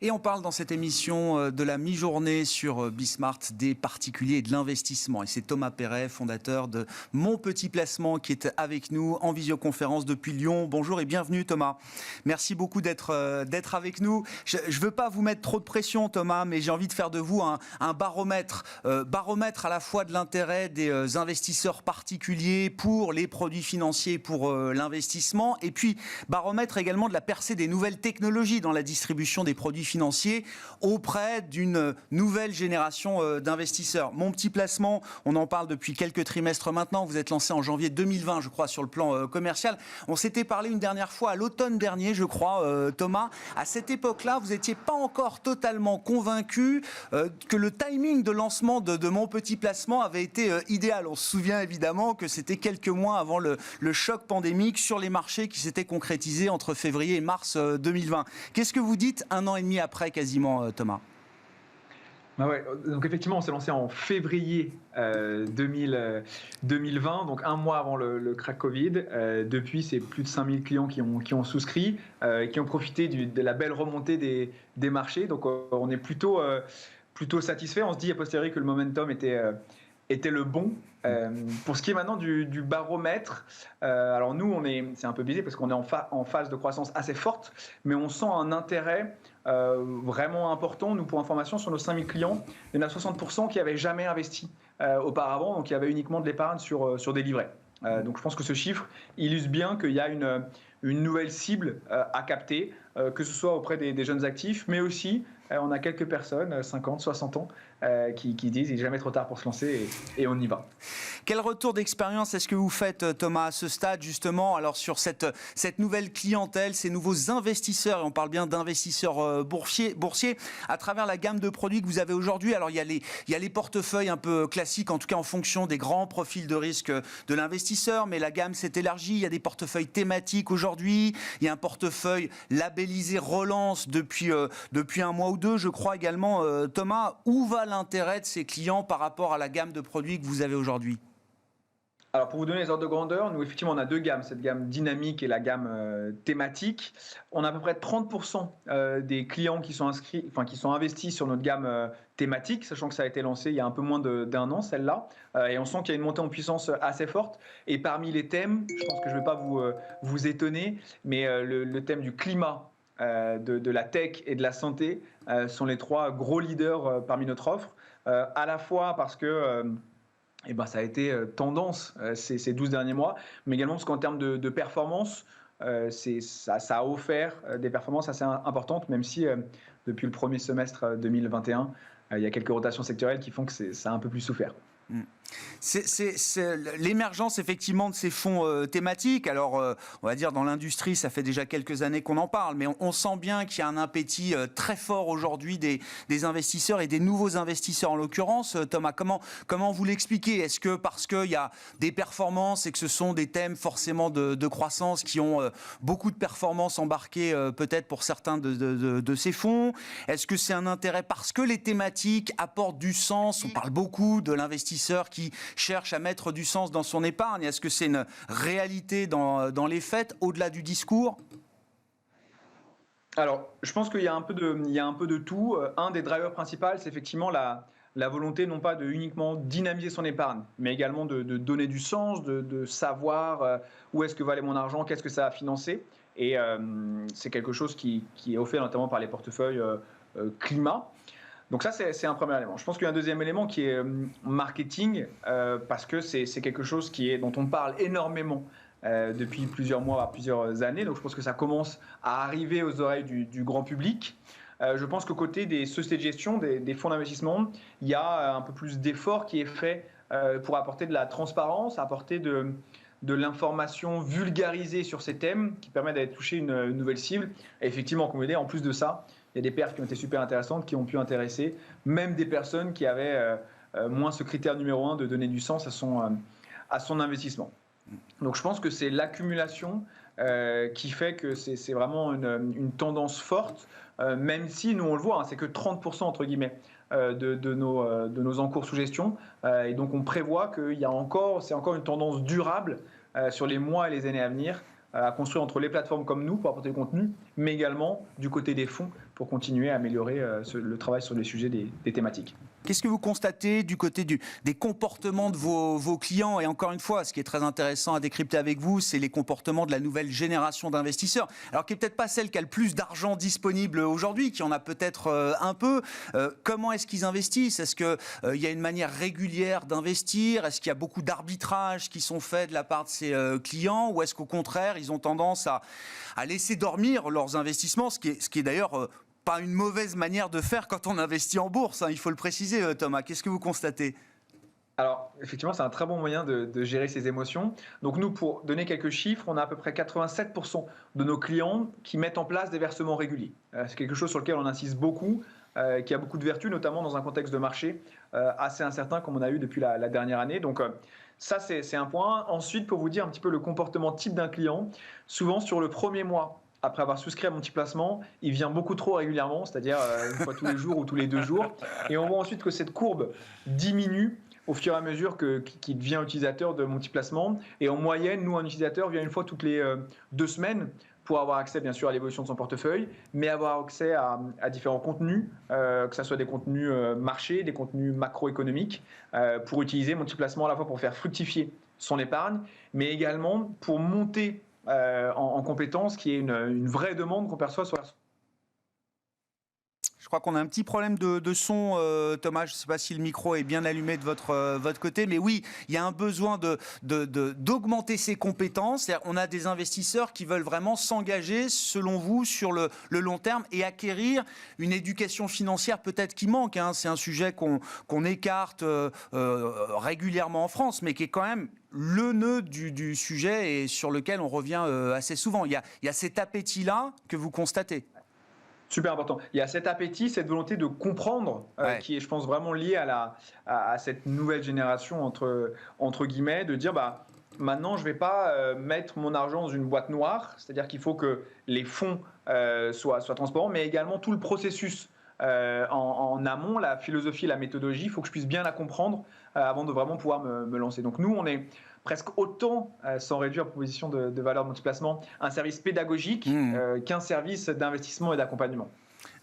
Et on parle dans cette émission de la mi-journée sur Bismart des particuliers et de l'investissement. Et c'est Thomas Perret, fondateur de Mon Petit Placement, qui est avec nous en visioconférence depuis Lyon. Bonjour et bienvenue Thomas. Merci beaucoup d'être avec nous. Je ne veux pas vous mettre trop de pression Thomas, mais j'ai envie de faire de vous un baromètre. Baromètre à la fois de l'intérêt des investisseurs particuliers pour les produits financiers, pour l'investissement, et puis baromètre également de la percée des nouvelles technologies dans la distribution des produits financiers auprès d'une nouvelle génération d'investisseurs. Mon Petit Placement, on en parle depuis quelques trimestres maintenant. Vous êtes lancé en janvier 2020, je crois, sur le plan commercial. On s'était parlé une dernière fois à l'automne dernier, je crois, Thomas. À cette époque-là, vous n'étiez pas encore totalement convaincu que le timing de lancement de Mon Petit Placement avait été idéal. On se souvient évidemment que c'était quelques mois avant le choc pandémique sur les marchés qui s'était concrétisé entre février et mars 2020. Qu'est-ce que vous dites un an et demi après quasiment, Thomas ? Ouais, donc effectivement, on s'est lancé en février 2020, donc un mois avant le crack Covid. Depuis, c'est plus de 5000 clients qui ont souscrit, qui ont profité de la belle remontée des marchés. Donc on est plutôt satisfait. On se dit a posteriori que le momentum était le bon. Pour ce qui est maintenant du baromètre, alors nous, c'est un peu biaisé parce qu'on est en phase de croissance assez forte, mais on sent un intérêt vraiment important. Nous, pour information, sur nos 5000 clients, il y en a 60% qui n'avaient jamais investi auparavant, donc il y avait uniquement de l'épargne sur des livrets. Donc je pense que ce chiffre illustre bien qu'il y a une nouvelle cible à capter, que ce soit auprès des jeunes actifs, mais aussi on a quelques personnes, 50, 60 ans, qui disent il n'est jamais trop tard pour se lancer et on y va. Quel retour d'expérience est-ce que vous faites, Thomas, à ce stade, justement, alors sur cette nouvelle clientèle, ces nouveaux investisseurs, et on parle bien d'investisseurs boursiers, à travers la gamme de produits que vous avez aujourd'hui? Alors, il y a les portefeuilles un peu classiques, en tout cas en fonction des grands profils de risque de l'investisseur, mais la gamme s'est élargie. Il y a des portefeuilles thématiques aujourd'hui. Il y a un portefeuille labellisé Relance depuis un mois ou deux, je crois également. Thomas, où va l'intérêt de ces clients par rapport à la gamme de produits que vous avez aujourd'hui? Alors pour vous donner les ordres de grandeur, nous effectivement on a deux gammes, cette gamme dynamique et la gamme thématique. On a à peu près 30% des clients qui sont investis sur notre gamme thématique, sachant que ça a été lancé il y a un peu moins d'un an celle-là, et on sent qu'il y a une montée en puissance assez forte. Et parmi les thèmes, je pense que je ne vais pas vous étonner, mais le thème du climat, de la tech et de la santé sont les trois gros leaders parmi notre offre, à la fois parce que ça a été tendance ces 12 derniers mois, mais également parce qu'en termes de performance, ça a offert des performances assez importantes, même si depuis le premier semestre 2021, il y a quelques rotations sectorielles qui font que ça a un peu plus souffert. C'est l'émergence effectivement de ces fonds thématiques. Alors, on va dire dans l'industrie, ça fait déjà quelques années qu'on en parle, mais on sent bien qu'il y a un appétit très fort aujourd'hui des investisseurs et des nouveaux investisseurs en l'occurrence. Thomas, comment vous l'expliquez? Est-ce que parce qu'il y a des performances et que ce sont des thèmes forcément de croissance qui ont beaucoup de performances embarquées peut-être pour certains de ces fonds? Est-ce que c'est un intérêt parce que les thématiques apportent du sens? On parle beaucoup de l'investisseur qui cherche à mettre du sens dans son épargne. Est-ce que c'est une réalité dans les faits, au-delà du discours? Alors, je pense qu'il y a un peu de tout. Un des drivers principaux, c'est effectivement la volonté non pas de uniquement dynamiser son épargne, mais également de donner du sens, de savoir où est-ce que va aller mon argent, qu'est-ce que ça va financer. Et c'est quelque chose qui est offert notamment par les portefeuilles climat. Donc ça, c'est un premier élément. Je pense qu'il y a un deuxième élément qui est marketing, parce que c'est quelque chose dont on parle énormément depuis plusieurs mois, plusieurs années. Donc je pense que ça commence à arriver aux oreilles du grand public. Je pense qu'au côté des sociétés de gestion, des fonds d'investissement, il y a un peu plus d'effort qui est fait pour apporter de la transparence, apporter de l'information vulgarisée sur ces thèmes qui permet d'aller toucher une nouvelle cible. Et effectivement, comme vous le dites, en plus de ça, il y a des perfs qui ont été super intéressantes, qui ont pu intéresser même des personnes qui avaient moins ce critère numéro 1 de donner du sens à son investissement. Donc je pense que c'est l'accumulation qui fait que c'est vraiment une tendance forte, même si nous on le voit, c'est que 30% entre guillemets de nos encours sous gestion, et donc on prévoit que c'est encore une tendance durable sur les mois et les années à venir, à construire entre les plateformes comme nous pour apporter le contenu, mais également du côté des fonds pour continuer à améliorer le travail sur les sujets des thématiques. Qu'est-ce que vous constatez du côté des comportements de vos clients? Et encore une fois, ce qui est très intéressant à décrypter avec vous, c'est les comportements de la nouvelle génération d'investisseurs. Alors, qui n'est peut-être pas celle qui a le plus d'argent disponible aujourd'hui, qui en a peut-être un peu. Comment est-ce qu'ils investissent? Est-ce qu'il y a une manière régulière d'investir? Est-ce qu'il y a beaucoup d'arbitrages qui sont faits de la part de ces clients? Ou est-ce qu'au contraire, ils ont tendance à laisser dormir leurs investissements, ce qui est d'ailleurs pas une mauvaise manière de faire quand on investit en bourse, hein, il faut le préciser, Thomas. Qu'est-ce que vous constatez? Alors, effectivement, c'est un très bon moyen de gérer ses émotions. Donc nous, pour donner quelques chiffres, on a à peu près 87% de nos clients qui mettent en place des versements réguliers. C'est quelque chose sur lequel on insiste beaucoup, qui a beaucoup de vertus, notamment dans un contexte de marché assez incertain comme on a eu depuis la dernière année. Donc ça, c'est un point. Ensuite, pour vous dire un petit peu le comportement type d'un client, souvent sur le premier mois, après avoir souscrit à mon petit placement, il vient beaucoup trop régulièrement, c'est-à-dire une fois tous les jours ou tous les 2 jours. Et on voit ensuite que cette courbe diminue au fur et à mesure qu'il devient utilisateur de mon petit placement. Et en moyenne, nous, un utilisateur vient une fois toutes les 2 semaines pour avoir accès, bien sûr, à l'évolution de son portefeuille, mais avoir accès à différents contenus, que ce soit des contenus marchés, des contenus macroéconomiques, pour utiliser mon petit placement à la fois pour faire fructifier son épargne, mais également pour monter en compétences, qui est une vraie demande qu'on perçoit sur la... Je crois qu'on a un petit problème de son, Thomas. Je ne sais pas si le micro est bien allumé de votre côté, mais oui, il y a un besoin d'augmenter ses compétences. On a des investisseurs qui veulent vraiment s'engager, selon vous, sur le long terme et acquérir une éducation financière peut-être qui manque, hein. C'est un sujet qu'on écarte régulièrement en France, mais qui est quand même le nœud du sujet et sur lequel on revient assez souvent. Il y a cet appétit-là que vous constatez. Super important. Il y a cet appétit, cette volonté de comprendre, qui est, je pense, vraiment liée à cette nouvelle génération, entre guillemets, de dire, maintenant, je ne vais pas mettre mon argent dans une boîte noire, c'est-à-dire qu'il faut que les fonds soient transparents, mais également tout le processus en amont, la philosophie, la méthodologie, il faut que je puisse bien la comprendre avant de vraiment pouvoir me lancer. Donc nous, on est presque autant, sans réduire la proposition de valeur de multiplacement, un service pédagogique qu'un service d'investissement et d'accompagnement.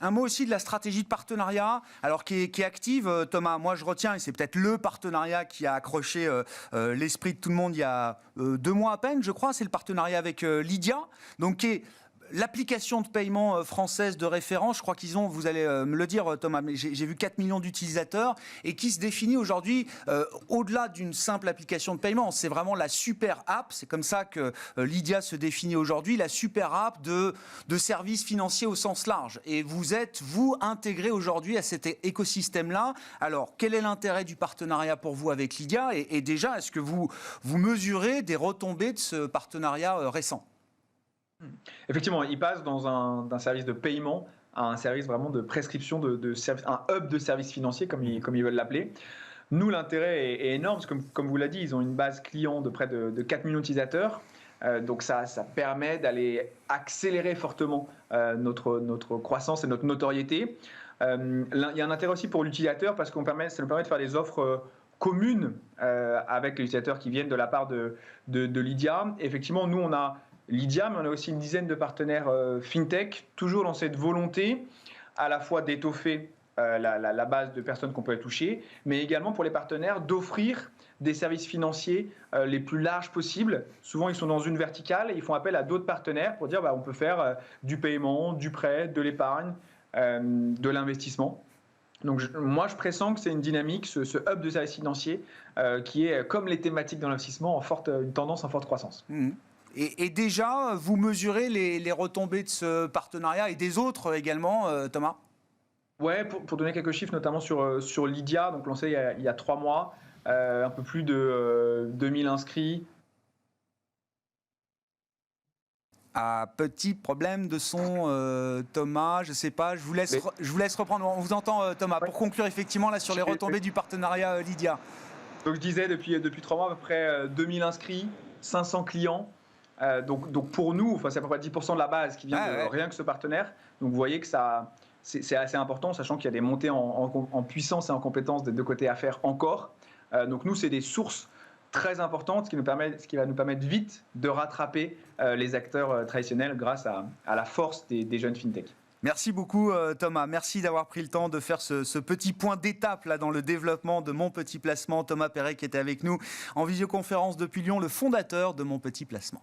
Un mot aussi de la stratégie de partenariat, alors qui est active, Thomas. Moi, je retiens, et c'est peut-être le partenariat qui a accroché l'esprit de tout le monde il y a 2 mois à peine, je crois. C'est le partenariat avec Lydia, donc qui est l'application de paiement française de référence. Je crois qu'ils ont, vous allez me le dire, Thomas, mais j'ai vu 4 millions d'utilisateurs et qui se définit aujourd'hui au-delà d'une simple application de paiement. C'est vraiment la super app. C'est comme ça que Lydia se définit aujourd'hui, la super app de services financiers au sens large. Et vous êtes, vous, intégré aujourd'hui à cet écosystème-là. Alors, quel est l'intérêt du partenariat pour vous avec Lydia? Et déjà, est-ce que vous mesurez des retombées de ce partenariat récent? Effectivement, il passe d'un service de paiement à un service vraiment de prescription, un hub de services financiers, comme ils veulent l'appeler. Nous, l'intérêt est énorme, parce que comme vous l'avez dit, ils ont une base client de près de 4 millions d'utilisateurs. Donc ça permet d'aller accélérer fortement notre croissance et notre notoriété. Il y a un intérêt aussi pour l'utilisateur, parce que ça nous permet de faire des offres communes avec les utilisateurs qui viennent de la part de Lydia. Effectivement, nous, on a Lydia, mais on a aussi une dizaine de partenaires fintech, toujours dans cette volonté à la fois d'étoffer la base de personnes qu'on peut toucher, mais également pour les partenaires d'offrir des services financiers les plus larges possibles. Souvent, ils sont dans une verticale et ils font appel à d'autres partenaires pour dire on peut faire du paiement, du prêt, de l'épargne, de l'investissement. Donc moi, je pressens que c'est une dynamique, ce hub de services financiers, qui est, comme les thématiques dans l'investissement, une tendance en forte croissance. Et déjà, vous mesurez les retombées de ce partenariat et des autres également, Thomas? Ouais, pour donner quelques chiffres, notamment sur Lydia, donc lancé il y a 3 mois, un peu plus de 2000 inscrits. Petit problème de son, Thomas, je ne sais pas, je vous laisse reprendre. On vous entend, Thomas, pour conclure effectivement là, sur les retombées du partenariat Lydia. Donc je disais, depuis 3 mois, à peu près 2000 inscrits, 500 clients. Donc pour nous, c'est à peu près 10% de la base qui vient de rien que ce partenaire. Donc vous voyez que c'est assez important, sachant qu'il y a des montées en puissance et en compétences des 2 côtés à faire encore. Donc nous, c'est des sources très importantes, ce qui va nous permettre vite de rattraper les acteurs traditionnels grâce à la force des jeunes fintech. Merci beaucoup Thomas, merci d'avoir pris le temps de faire ce petit point d'étape là dans le développement de Mon Petit Placement. Thomas Perret qui était avec nous en visioconférence depuis Lyon, le fondateur de Mon Petit Placement.